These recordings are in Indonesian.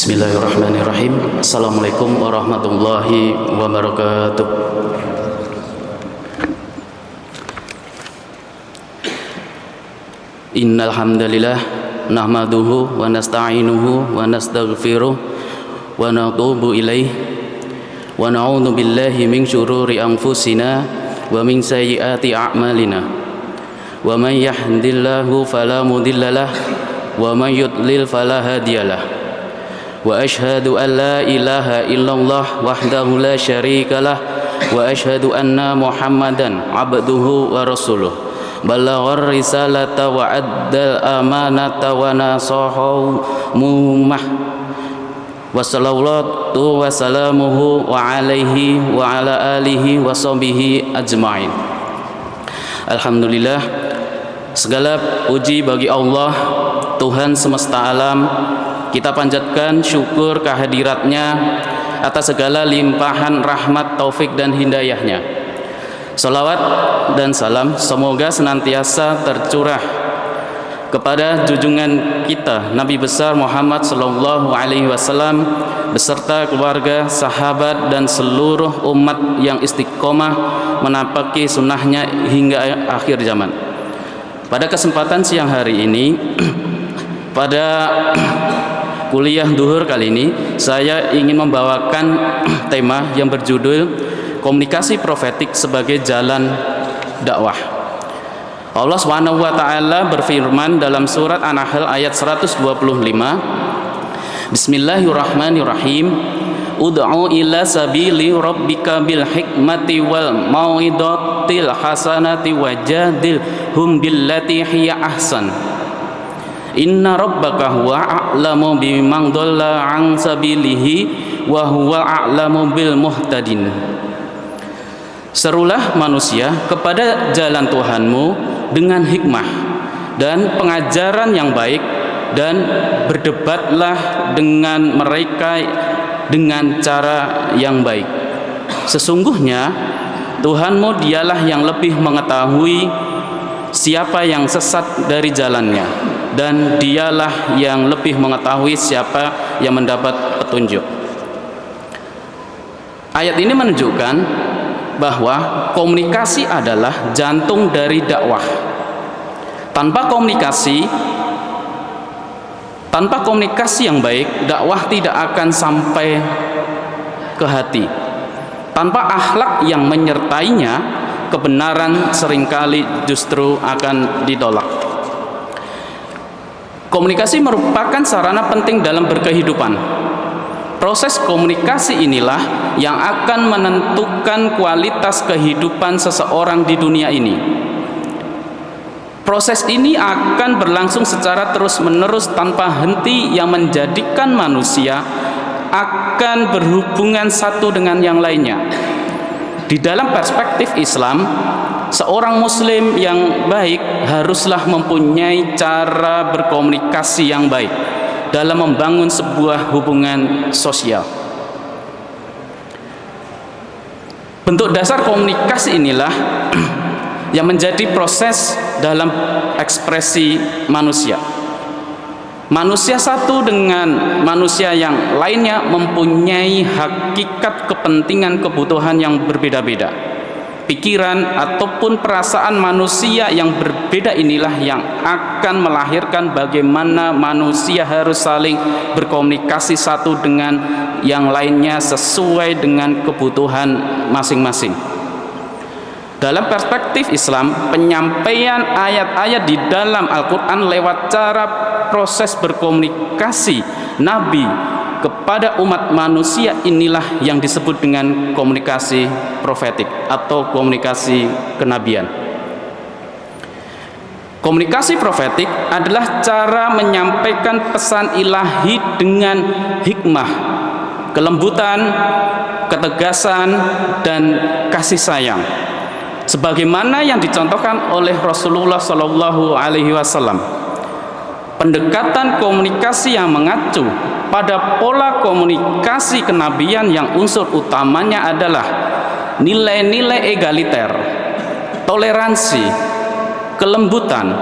Bismillahirrahmanirrahim. Assalamualaikum warahmatullahi wabarakatuh. Innal hamdalillah nahmaduhu wa nasta'inuhu wa nastaghfiruh wa natubu ilaih wa na'udzu billahi min syururi anfusina wa min sayyiati a'malina. Wa may yahdihillahu fala mudhillalah wa may yudlil fala hadiyalah. Wa ashhadu an la ilaha illallah wahdahu la syarika lah wa ashhadu anna Muhammadan abduhu wa rasuluh ballaghar risalata wa addal amanata wa nasahu mummah wa sallallahu wa salamuhu wa alaihi wa ala alihi wa sahbihi ajma'in. Alhamdulillah, segala puji bagi Allah, Tuhan semesta alam. Kita panjatkan syukur kehadiratnya atas segala limpahan rahmat, taufik dan hidayahnya. Salawat dan salam semoga senantiasa tercurah kepada junjungan kita Nabi besar Muhammad sallallahu alaihi wasallam beserta keluarga, sahabat dan seluruh umat yang istiqomah menapaki sunnahnya hingga akhir zaman. Pada kesempatan siang hari ini pada kuliah duhur kali ini saya ingin membawakan tema yang berjudul komunikasi profetik sebagai jalan dakwah. Allah Subhanahu wa taala berfirman dalam surat An-Nahl ayat 125, Bismillahirrahmanirrahim. Ud'u ila sabili rabbika bil hikmati wal mau'izatil hasanati wajadilhum billati hiya ahsan. Inna rabbaka huwa a'lamu biman dhalla 'an sabilihi wa huwa a'lamu bil muhtadin. Serulah manusia kepada jalan Tuhanmu dengan hikmah dan pengajaran yang baik, dan berdebatlah dengan mereka dengan cara yang baik. Sesungguhnya Tuhanmu dialah yang lebih mengetahui siapa yang sesat dari jalannya, dan dialah yang lebih mengetahui siapa yang mendapat petunjuk. Ayat ini menunjukkan bahwa komunikasi adalah jantung dari dakwah. Tanpa komunikasi yang baik, dakwah tidak akan sampai ke hati. Tanpa akhlak yang menyertainya, kebenaran seringkali justru akan ditolak. Komunikasi merupakan sarana penting dalam berkehidupan. Proses komunikasi inilah yang akan menentukan kualitas kehidupan seseorang di dunia ini. Proses ini akan berlangsung secara terus-menerus tanpa henti, yang menjadikan manusia akan berhubungan satu dengan yang lainnya. Di dalam perspektif Islam, seorang muslim yang baik haruslah mempunyai cara berkomunikasi yang baik dalam membangun sebuah hubungan sosial. Bentuk dasar komunikasi inilah yang menjadi proses dalam ekspresi manusia. Manusia satu dengan manusia yang lainnya mempunyai hakikat kepentingan kebutuhan yang berbeda-beda. Pikiran ataupun perasaan manusia yang berbeda inilah yang akan melahirkan bagaimana manusia harus saling berkomunikasi satu dengan yang lainnya sesuai dengan kebutuhan masing-masing. Dalam perspektif Islam, penyampaian ayat-ayat di dalam Al-Quran lewat cara proses berkomunikasi Nabi kepada umat manusia inilah yang disebut dengan komunikasi profetik atau komunikasi kenabian. Komunikasi profetik adalah cara menyampaikan pesan ilahi dengan hikmah, kelembutan, ketegasan, dan kasih sayang, sebagaimana yang dicontohkan oleh Rasulullah Shallallahu Alaihi Wasallam. Pendekatan komunikasi yang mengacu pada pola komunikasi kenabian yang unsur utamanya adalah nilai-nilai egaliter, toleransi, kelembutan,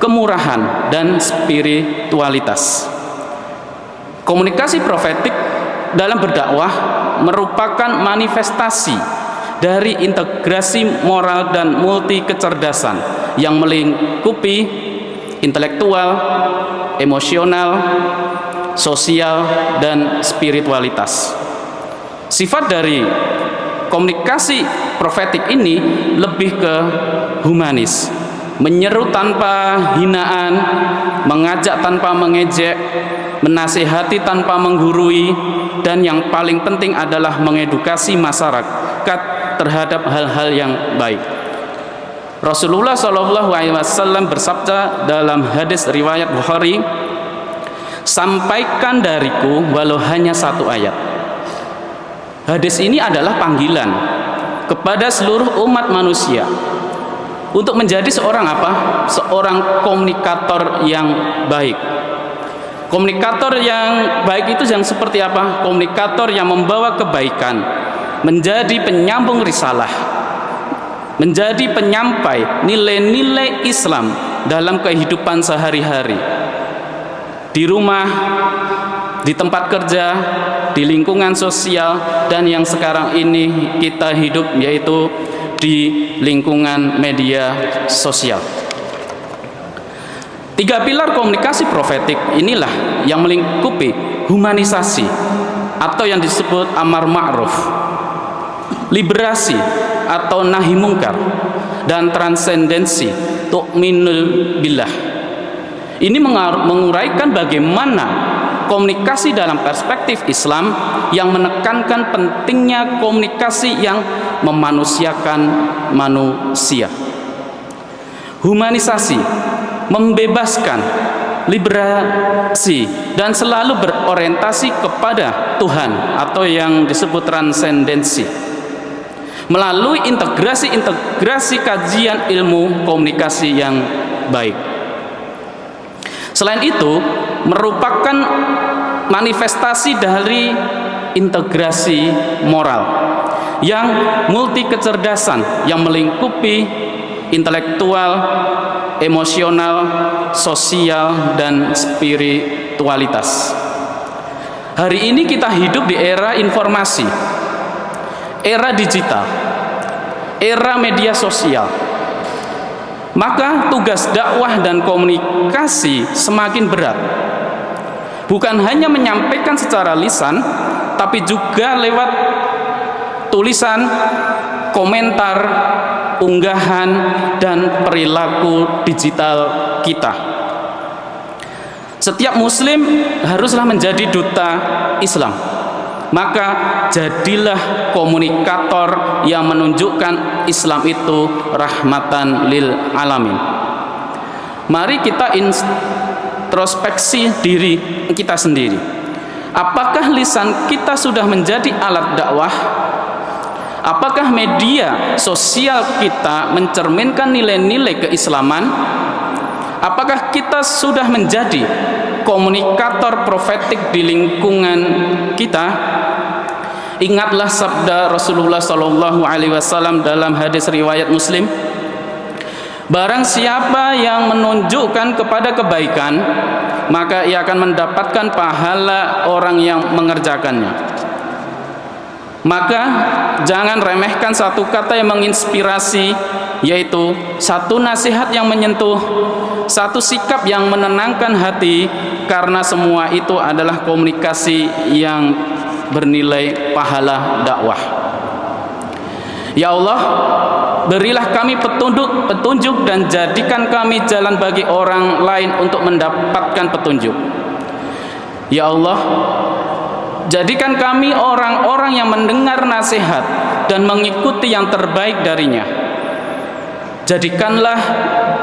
kemurahan, dan spiritualitas. Komunikasi profetik dalam berdakwah merupakan manifestasi dari integrasi moral dan multi kecerdasan yang melingkupi intelektual, emosional, sosial, dan spiritualitas. Sifat dari komunikasi profetik ini lebih ke humanis, menyeru tanpa hinaan, mengajak tanpa mengejek, menasihati tanpa menggurui, dan yang paling penting adalah mengedukasi masyarakat terhadap hal-hal yang baik. Rasulullah SAW bersabda dalam hadis riwayat Bukhari, "Sampaikan dariku walau hanya satu ayat." Hadis ini adalah panggilan kepada seluruh umat manusia untuk menjadi seorang apa? Seorang komunikator yang baik. Komunikator yang baik itu yang seperti apa? Komunikator yang membawa kebaikan, menjadi penyambung risalah, menjadi penyampai nilai-nilai Islam dalam kehidupan sehari-hari, di rumah, di tempat kerja, di lingkungan sosial, dan yang sekarang ini kita hidup yaitu di lingkungan media sosial. 3 pilar komunikasi profetik inilah yang melingkupi humanisasi atau yang disebut amar ma'ruf, liberasi atau nahi mungkar, dan transendensi tu'minul billah. Ini menguraikan bagaimana komunikasi dalam perspektif Islam yang menekankan pentingnya komunikasi yang memanusiakan manusia. Humanisasi, membebaskan, liberasi, dan selalu berorientasi kepada Tuhan atau yang disebut transendensi melalui integrasi kajian ilmu komunikasi yang baik. Selain itu, merupakan manifestasi dari integrasi moral yang multi kecerdasan yang melingkupi intelektual, emosional, sosial, dan spiritualitas. Hari ini kita hidup di era informasi, era digital, era media sosial. Maka tugas dakwah dan komunikasi semakin berat. Bukan hanya menyampaikan secara lisan, tapi juga lewat tulisan, komentar, unggahan, dan perilaku digital kita. Setiap muslim haruslah menjadi duta Islam. Maka jadilah komunikator yang menunjukkan Islam itu rahmatan lil alamin. Mari kita introspeksi diri kita sendiri. Apakah lisan kita sudah menjadi alat dakwah? Apakah media sosial kita mencerminkan nilai-nilai keislaman? Apakah kita sudah menjadi komunikator profetik di lingkungan kita? Ingatlah sabda Rasulullah SAW dalam hadis riwayat Muslim, barang siapa yang menunjukkan kepada kebaikan, maka ia akan mendapatkan pahala orang yang mengerjakannya. Maka jangan remehkan satu kata yang menginspirasi, yaitu satu nasihat yang menyentuh, satu sikap yang menenangkan hati, karena semua itu adalah komunikasi yang bernilai pahala dakwah. Ya Allah, berilah kami petunjuk dan jadikan kami jalan bagi orang lain untuk mendapatkan petunjuk. Ya Allah, jadikan kami orang-orang yang mendengar nasihat dan mengikuti yang terbaik darinya. Jadikanlah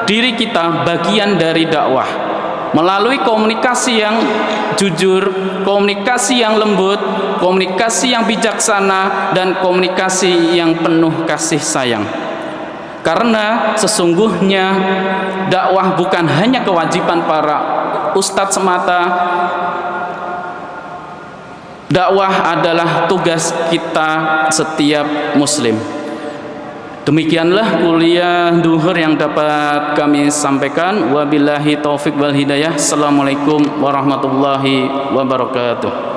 diri kita bagian dari dakwah melalui komunikasi yang jujur, komunikasi yang lembut, komunikasi yang bijaksana, dan komunikasi yang penuh kasih sayang. Karena sesungguhnya dakwah bukan hanya kewajiban para ustadz semata. Dakwah adalah tugas kita setiap muslim. Demikianlah kuliah duhur yang dapat kami sampaikan. Wabillahi taufik wal hidayah. Assalamualaikum warahmatullahi wabarakatuh.